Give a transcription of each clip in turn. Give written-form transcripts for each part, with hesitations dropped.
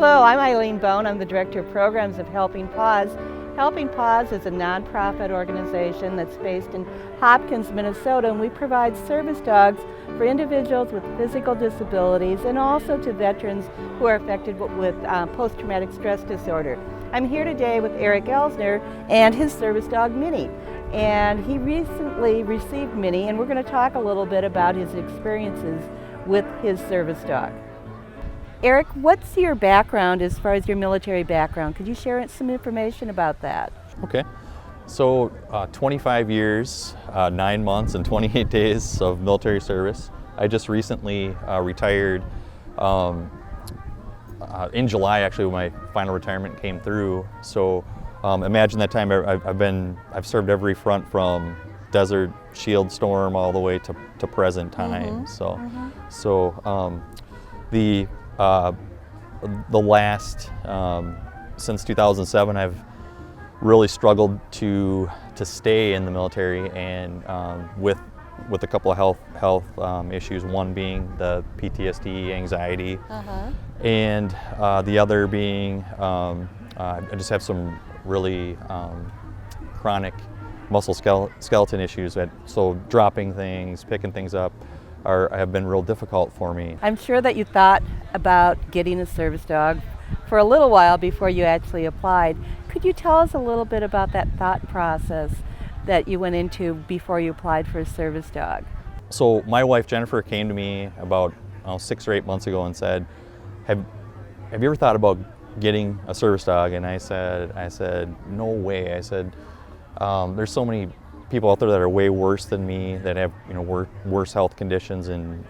Hello, I'm Eileen Bone. I'm the Director of Programs of Helping Paws. Helping Paws is a nonprofit organization that's based in Hopkins, Minnesota, and we provide service dogs for individuals with physical disabilities and also to veterans who are affected with post-traumatic stress disorder. I'm here today with Eric Elsner and his service dog, Minnie. And he recently received Minnie, and we're going to talk a little bit about his experiences with his service dog. Eric, what's your background as far as your military background? Could you share some information about that? Okay, so 25 years, 9 months and 28 days of military service. I just recently retired in July, actually, when my final retirement came through. So imagine that time. I've served every front from Desert Shield Storm all the way to present time. The last since 2007, I've really struggled to stay in the military, and with a couple of health issues. One being the PTSD, anxiety, and the other being I just have some really chronic muscle skeleton issues. So dropping things, picking things up have been real difficult for me. I'm sure that you thought about getting a service dog for a little while before you actually applied. Could you tell us a little bit about that thought process that you went into before you applied for a service dog? So my wife Jennifer came to me about 6 or 8 months ago and said, have you ever thought about getting a service dog? And I said, no way. I said, there's so many people out there that are way worse than me, that have worse health conditions and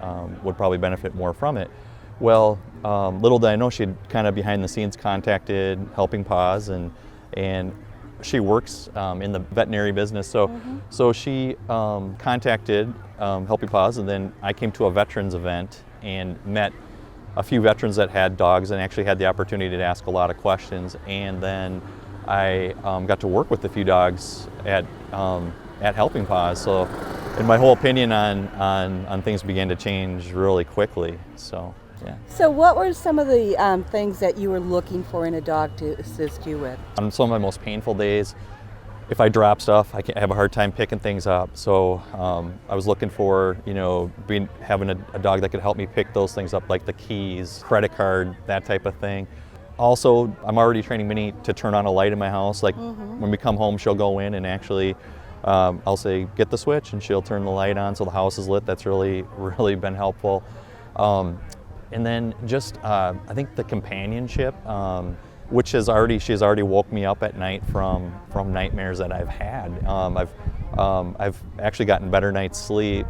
would probably benefit more from it. Well, little did I know, she'd kind of behind the scenes contacted Helping Paws, and she works in the veterinary business. So she contacted Helping Paws, and then I came to a veterans event and met a few veterans that had dogs, and actually had the opportunity to ask a lot of questions. And then I got to work with a few dogs at Helping Paws. So, and my whole opinion on things began to change really quickly. So, yeah. So what were some of the things that you were looking for in a dog to assist you with? On some of my most painful days, if I drop stuff, I have a hard time picking things up. So I was looking for, having a dog that could help me pick those things up, like the keys, credit card, that type of thing. Also, I'm already training Minnie to turn on a light in my house. Like when we come home, she'll go in and actually, I'll say, get the switch, and she'll turn the light on so the house is lit. That's really, really been helpful. And then just, I think the companionship, which she's already woke me up at night from nightmares that I've had. I've actually gotten better night's sleep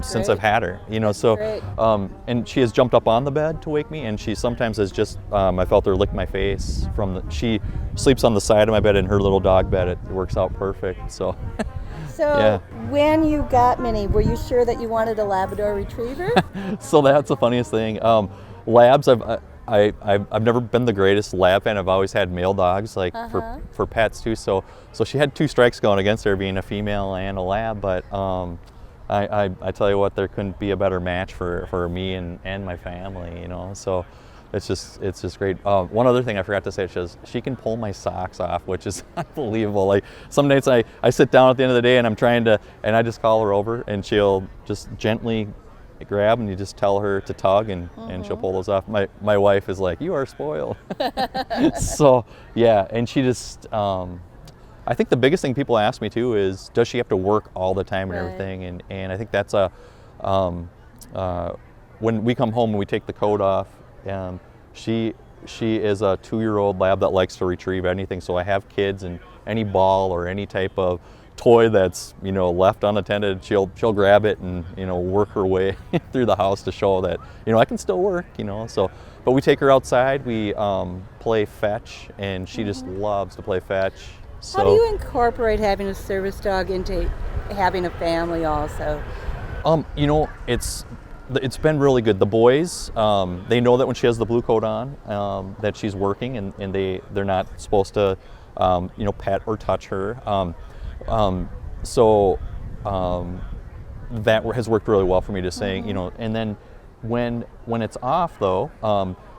since I've had her. And she has jumped up on the bed to wake me, and she sometimes has just, I felt her lick my face she sleeps on the side of my bed in her little dog bed. It works out perfect. So. So when you got Minnie, were you sure that you wanted a Labrador Retriever? So that's the funniest thing. Labs, I've never been the greatest lab fan. I've always had male dogs, for pets too. So she had 2 strikes going against her, being a female and a lab. But I tell you what, there couldn't be a better match for me and my family. So it's just great. One other thing I forgot to say, she can pull my socks off, which is unbelievable. Like some nights I sit down at the end of the day and and I just call her over, and she'll just gently grab, and you just tell her to tug, and she'll pull those off. My wife is like, you are spoiled. So yeah, and she just, I think the biggest thing people ask me too is, does she have to work all the time and everything? And I think that's when we come home and we take the coat off, she is a 2-year-old lab that likes to retrieve anything. So I have kids, and any ball or any type of toy that's left unattended, she'll grab it and work her way through the house to show that I can still work. So, but we take her outside, we play fetch, and she just loves to play fetch. So, how do you incorporate having a service dog into having a family also? It's been really good. The boys, they know that when she has the blue coat on, that she's working, and they're not supposed to pet or touch her. That has worked really well for me, just saying, and then when it's off though,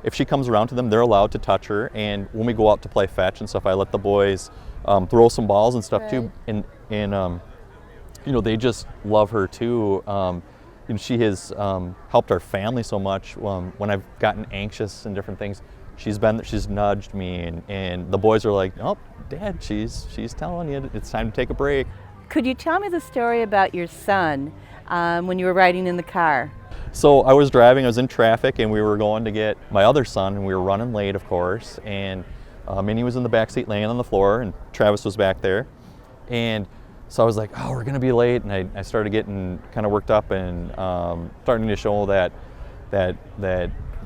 if she comes around to them, they're allowed to touch her. And when we go out to play fetch and stuff, I let the boys throw some balls and stuff too. And you know, they just love her too. You know, she has helped our family so much. When I've gotten anxious and different things, she's nudged me, and the boys are like, "Oh, Dad, she's telling you it's time to take a break." Could you tell me the story about your son when you were riding in the car? So I was driving, I was in traffic, and we were going to get my other son, and we were running late, of course, and Minnie was in the back seat laying on the floor, and Travis was back there. And so I was like, oh, we're gonna be late, and I started getting kind of worked up and starting to show that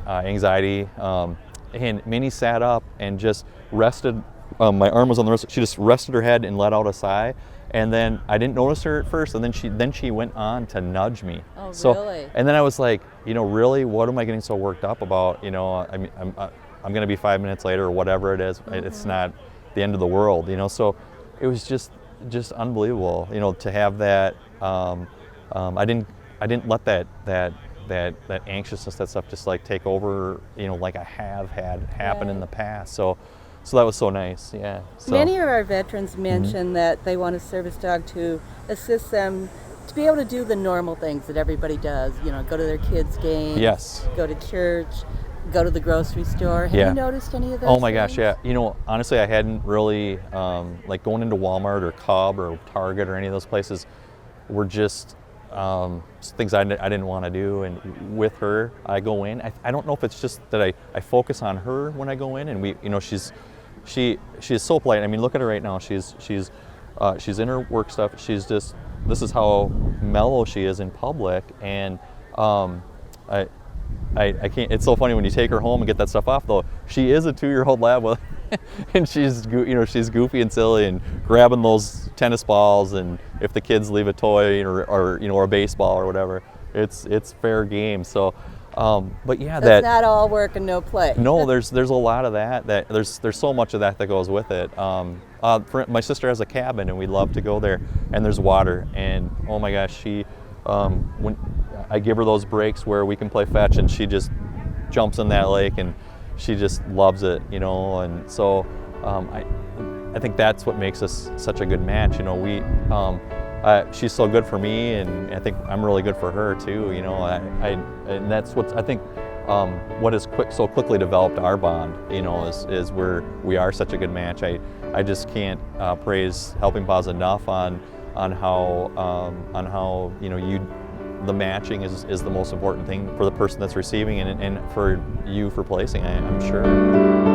anxiety. And Minnie sat up and just rested, my arm was on the wrist, she just rested her head and let out a sigh. And then I didn't notice her at first, and then she went on to nudge me. Oh, so, really? And then I was like, you know, really, what am I getting so worked up about? You know, I mean, I'm going to be 5 minutes later or whatever it is. Mm-hmm. It's not the end of the world, you know. So it was just unbelievable, you know, to have that. I didn't let that anxiousness, that stuff, just like take over, you know, like I have had happen in the past. So that was so nice, yeah. So. Many of our veterans mention that they want a service dog to assist them to be able to do the normal things that everybody does. You know, go to their kids' games, yes, go to church, go to the grocery store. Have you noticed any of those? Oh my things? gosh, yeah. You know, honestly, I hadn't really like going into Walmart or Cub or Target or any of those places were just things I didn't want to do. And with her, I go in. I don't know if it's just that I focus on her when I go in, and she is so polite. I mean, look at her right now. She's in her work stuff. This is how mellow she is in public, and I can't. It's so funny when you take her home and get that stuff off. Though she is a 2-year-old lab, and she's goofy and silly and grabbing those tennis balls, and if the kids leave a toy or a baseball or whatever, it's fair game. So. But yeah, that's not all work and no play. No, there's a lot of that there's so much of that goes with it. My sister has a cabin, and we love to go there, and there's water, and oh my gosh, she when I give her those breaks where we can play fetch, and she just jumps in that lake, and she just loves it, you know. And so I think that's what makes us such a good match, you know. She's so good for me, and I think I'm really good for her too. You know, and that's what I think. What has so quickly developed our bond, you know, is we are such a good match. I just can't praise Helping Paws enough on how you know the matching is the most important thing for the person that's receiving, and for you for placing. I'm sure.